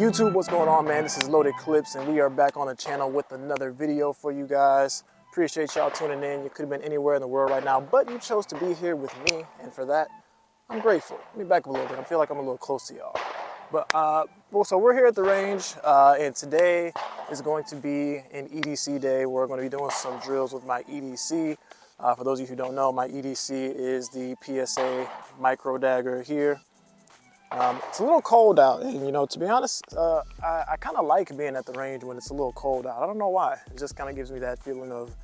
YouTube, what's going on, man? This is Loaded Clips, and we are back on the channel with another video for you guys. Appreciate y'all tuning in. You could have been anywhere in the world right now, but you chose to be here with me, and for that, I'm grateful. Let me back up a little bit. I feel like I'm a little close to y'all. But so we're here at the range, and today is going to be an EDC day. We're going to be doing some drills with my EDC. For those of you who don't know, my EDC is the PSA micro dagger here. It's a little cold out, and you know, to be honest, I kind of like being at the range when it's a little cold out. I don't know why. It just kind of gives me that feeling of,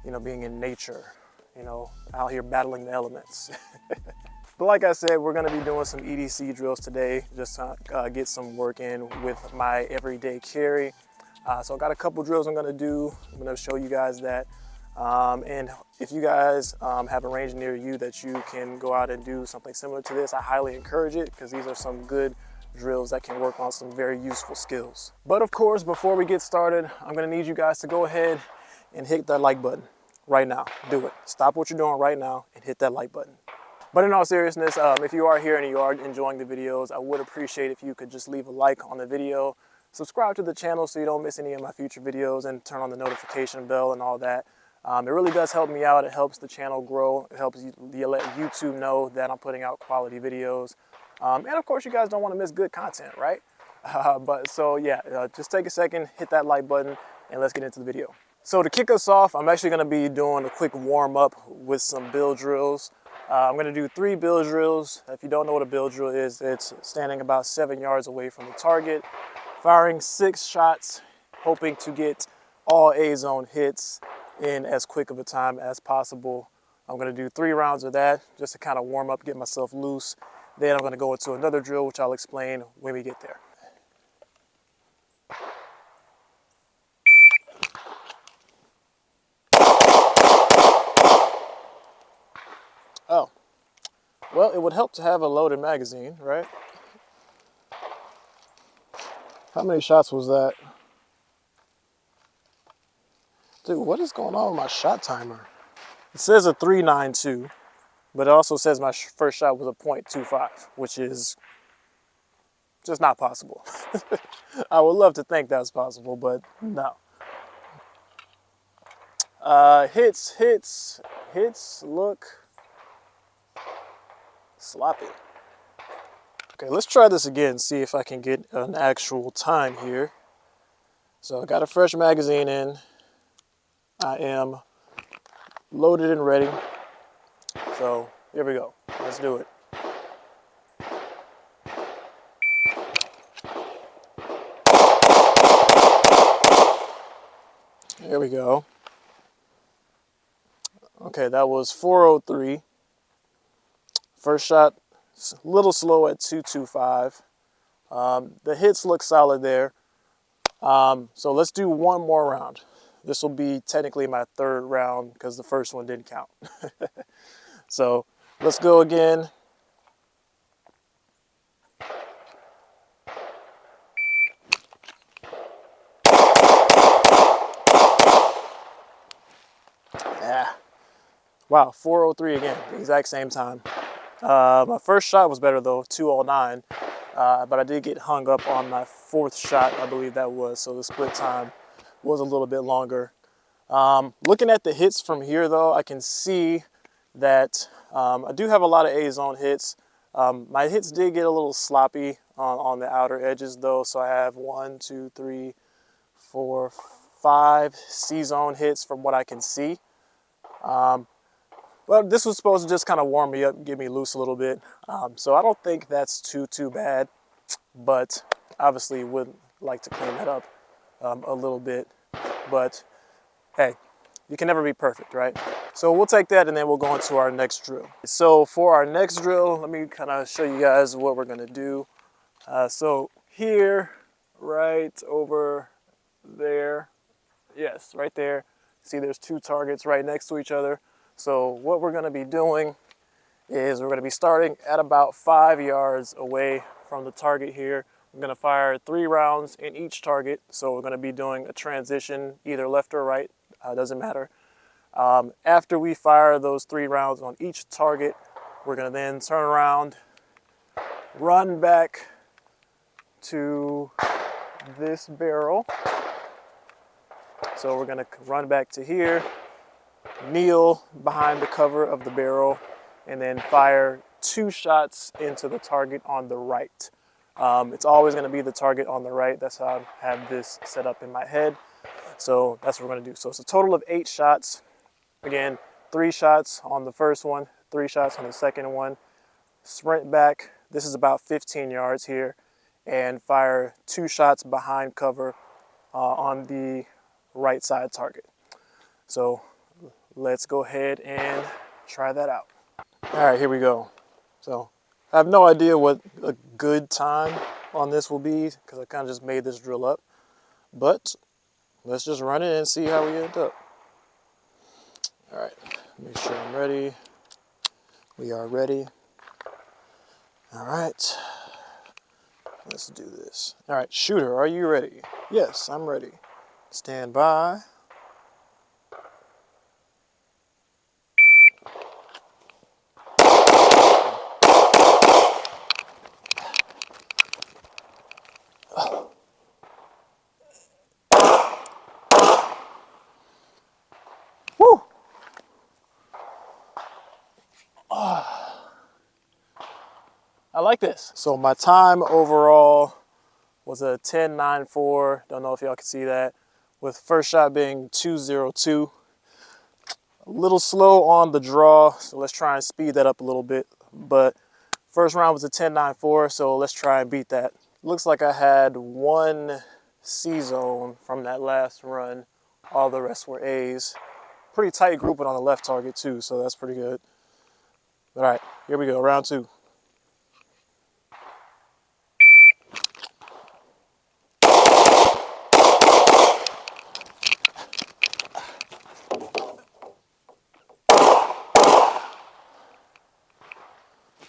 you know, being in nature, you know, out here battling the elements. But like I said, we're going to be doing some EDC drills today, just to get some work in with my everyday carry. So I got a couple drills I'm going to do. I'm going to show you guys that. And if you guys have a range near you that you can go out and do something similar to this, I highly encourage it, because these are some good drills that can work on some very useful skills. But of course, before we get started, I'm going to need you guys to go ahead and hit that like button right now. Do it. Stop what you're doing right now and hit that like button. But in all seriousness, if you are here and you are enjoying the videos, I would appreciate if you could just leave a like on the video, subscribe to the channel so you don't miss any of my future videos, and turn on the notification bell and all that. It really does help me out. It helps the channel grow. It helps you let YouTube know that I'm putting out quality videos. And of course, you guys don't want to miss good content, right? Just take a second, hit that like button, and let's get into the video. So to kick us off, I'm actually going to be doing a quick warm up with some bill drills. I'm going to do 3 bill drills. If you don't know what a bill drill is, it's standing about 7 yards away from the target, firing 6 shots, hoping to get all A-zone hits in as quick of a time as possible. I'm going to do 3 rounds of that just to kind of warm up, get myself loose. Then I'm going to go into another drill, which I'll explain when we get there. Oh, well, it would help to have a loaded magazine, right? How many shots was that? Dude, what is going on with my shot timer? It says a 3.92, but it also says my first shot was a .25, which is just not possible. I would love to think that's possible, but no. Hits look sloppy. Okay, let's try this again, see if I can get an actual time here. So I got a fresh magazine in. I am loaded and ready. So here we go. Let's do it. Here we go. Okay, that was 403. First shot, a little slow at 225. The hits look solid there. So let's do one more round. This will be technically my 3rd round because the first one didn't count. So let's go again. Yeah. Wow, 403 again, the exact same time. My first shot was better though, 209. But I did get hung up on my 4th shot, I believe that was. So the split time was a little bit longer. Looking at the hits from here though, I can see that I do have a lot of A-zone hits. My hits did get a little sloppy on the outer edges though. So I have 1, 2, 3, 4, 5 C-zone hits from what I can see. Well, this was supposed to just kind of warm me up, get me loose a little bit. So I don't think that's too bad, but obviously would like to clean that up a little bit. But hey, you can never be perfect, right? So we'll take that and then we'll go into our next drill. So for our next drill, let me kind of show you guys what we're gonna do. So here, right over there, yes, right there. See, there's 2 targets right next to each other. So what we're going to be doing is we're going to be starting at about 5 yards away from the target here. We're going to fire 3 rounds in each target. So we're going to be doing a transition, either left or right, doesn't matter. After we fire those 3 rounds on each target, we're going to then turn around, run back to this barrel. So we're gonna run back to here, kneel behind the cover of the barrel, and then fire 2 shots into the target on the right. It's always gonna be the target on the right. That's how I have this set up in my head. So that's what we're gonna do. So it's a total of 8 shots. Again, 3 shots on the first one, 3 shots on the second one. Sprint back, this is about 15 yards here, and fire 2 shots behind cover on the right side target. So let's go ahead and try that out. All right, here we go. So I have no idea what a good time on this will be because I kind of just made this drill up, but let's just run it and see how we end up. All right, make sure I'm ready. We are ready. All right, let's do this. All right, shooter, are you ready? Yes, I'm ready. Stand by. Woo! I like this. So my time overall was a 10.94. Don't know if y'all can see that. With first shot being 2:02. A little slow on the draw, so let's try and speed that up a little bit. But first round was a 10.94, so let's try and beat that. Looks like I had 1 C zone from that last run. All the rest were A's. Pretty tight grouping on the left target too, so that's pretty good. All right, here we go, round 2.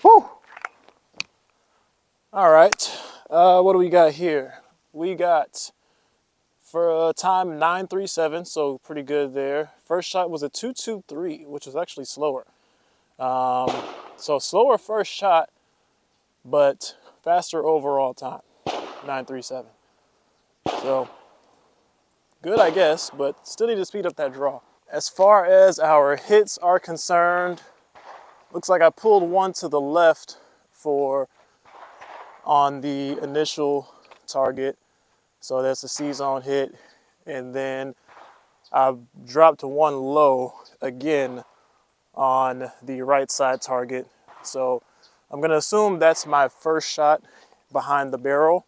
Whew. All right, what do we got here? We got, for a time, 9.37, so pretty good there. First shot was a 2.23, which was actually slower. So slower first shot, but faster overall time, 9.37. So good, I guess, but still need to speed up that draw. As far as our hits are concerned, looks like I pulled one to the left on the initial target. So that's a C-zone hit. And then I dropped to one low again on the right side target. So I'm gonna assume that's my first shot behind the barrel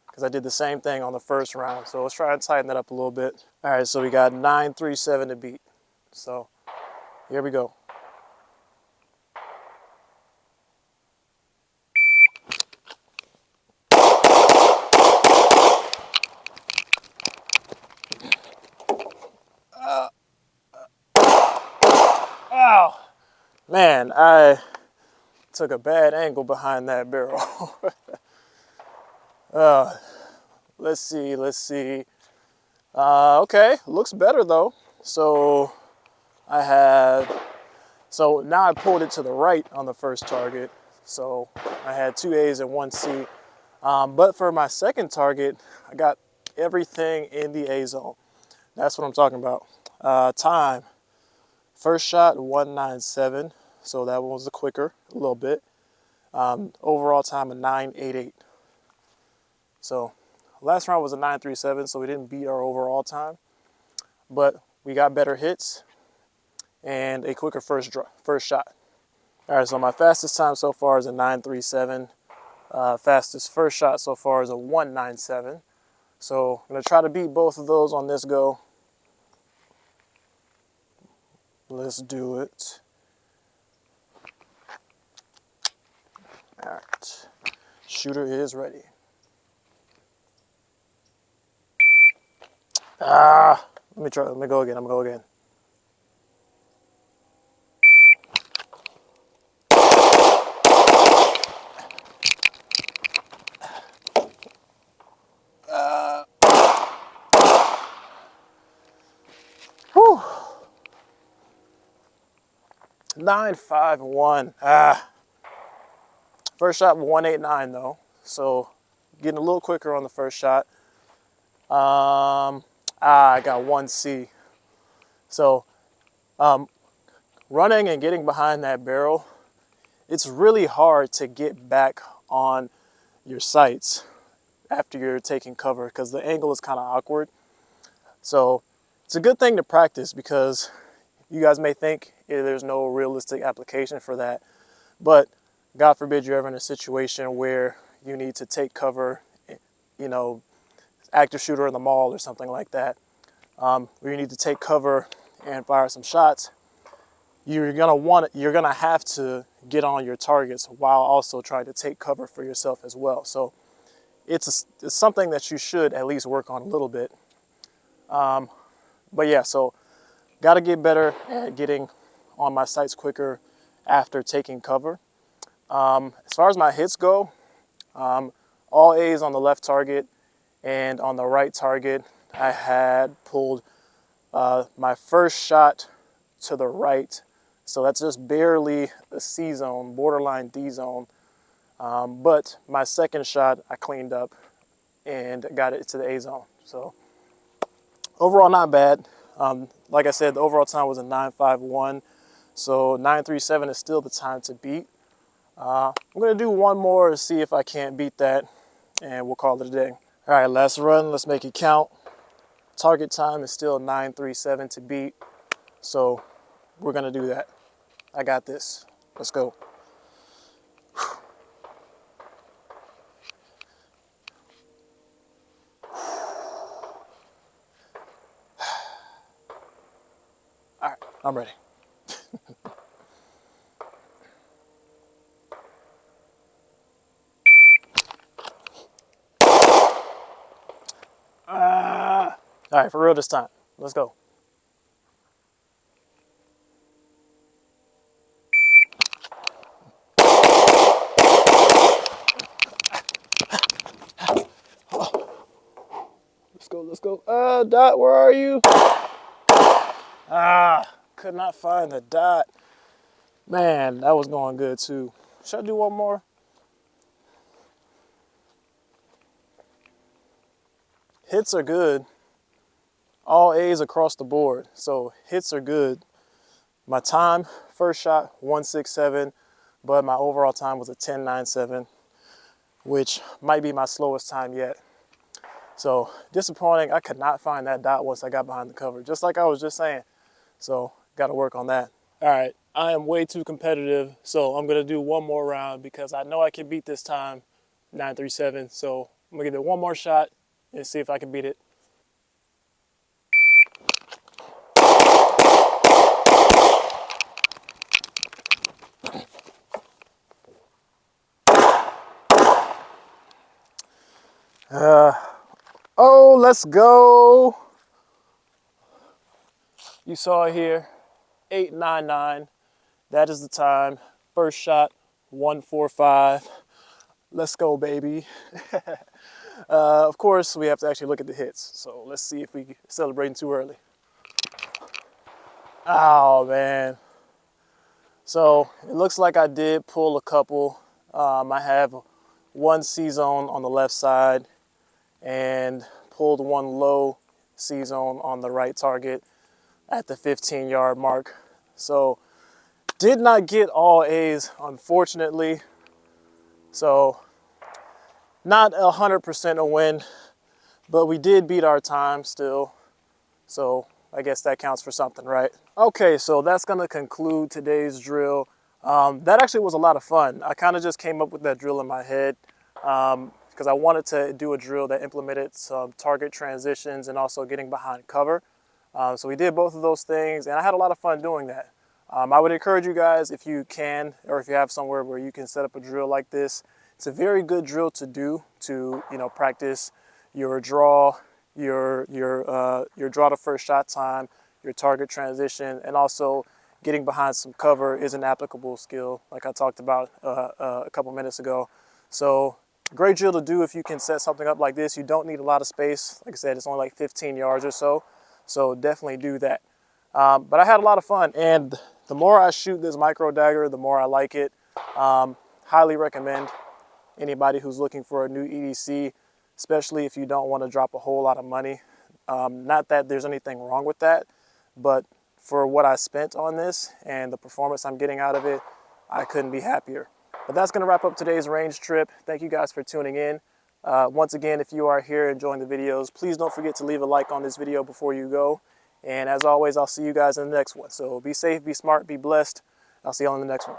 because I did the same thing on the first round. So let's try and tighten that up a little bit. All right, so we got 9.37 to beat. So here we go. Ow, man, I took a bad angle behind that barrel. Let's see. Okay, looks better though. So so now I pulled it to the right on the first target. So I had 2 A's and 1 C. But for my second target, I got everything in the A zone. That's what I'm talking about. Time, first shot 1.97. So that one was the quicker, a little bit. Overall time of 9.88. So last round was a 9.37, so we didn't beat our overall time, but we got better hits and a quicker first shot. All right, so my fastest time so far is a 9.37. Fastest first shot so far is a 1.97. So I'm gonna try to beat both of those on this go. Let's do it. All right, shooter is ready. Let me go again, I'm gonna go again. Whew. 9.51. First shot 1.89 though, so getting a little quicker on the first shot. I got 1C. So running and getting behind that barrel, it's really hard to get back on your sights after you're taking cover because the angle is kind of awkward. So it's a good thing to practice because you guys may think there's no realistic application for that, but God forbid you're ever in a situation where you need to take cover, you know, active shooter in the mall or something like that, where you need to take cover and fire some shots. You're gonna have to get on your targets while also trying to take cover for yourself as well. So it's something that you should at least work on a little bit. But yeah, so got to get better at getting on my sights quicker after taking cover. As far as my hits go, all A's on the left target, and on the right target, I had pulled my first shot to the right. So that's just barely a C zone, borderline D zone. But my second shot, I cleaned up and got it to the A zone. So overall, not bad. Like I said, the overall time was a 9.51. So 9.37 is still the time to beat. I'm gonna do one more to see if I can't beat that, and we'll call it a day. All right, last run, let's make it count. Target time is still 9.37 to beat. So we're gonna do that. I got this. Let's go. All right, I'm ready. All right, for real this time. Let's go. Let's go. Dot, where are you? Could not find the dot. Man, that was going good too. Should I do one more? Hits are good. All A's across the board. So hits are good. My time, first shot, 1.67, but my overall time was a 10.97, which might be my slowest time yet. So disappointing. I could not find that dot once I got behind the cover, just like I was just saying. So got to work on that. All right, I am way too competitive, so I'm gonna do one more round because I know I can beat this time, 9.37. So I'm gonna give it one more shot and see if I can beat it. Oh, let's go. You saw it here, 8.99. That is the time. First shot, 1.45. Let's go, baby. Of course, we have to actually look at the hits. So let's see if we celebrating too early. Oh, man. So it looks like I did pull a couple. I have one C zone on the left side and pulled one low C zone on the right target at the 15-yard mark. So did not get all A's, unfortunately. So not 100% a win, but we did beat our time still. So I guess that counts for something, right? Okay, so that's gonna conclude today's drill. That actually was a lot of fun. I kind of just came up with that drill in my head because I wanted to do a drill that implemented some target transitions and also getting behind cover. So we did both of those things, and I had a lot of fun doing that. I would encourage you guys, if you can, or if you have somewhere where you can set up a drill like this, it's a very good drill to do to, practice your draw, your draw to first shot time, your target transition, and also getting behind some cover is an applicable skill, like I talked about a couple minutes ago. So great drill to do if you can set something up like this. You don't need a lot of space. Like I said, it's only like 15 yards or so. So definitely do that. But I had a lot of fun, and the more I shoot this micro dagger, the more I like it. Highly recommend. anybody who's looking for a new EDC, especially if you don't want to drop a whole lot of money. Not that there's anything wrong with that, but for what I spent on this and the performance I'm getting out of it, I couldn't be happier. But that's going to wrap up today's range trip. Thank you guys for tuning in. Once again, if you are here enjoying the videos, please don't forget to leave a like on this video before you go. And as always, I'll see you guys in the next one. So be safe, be smart, be blessed. I'll see you on the next one.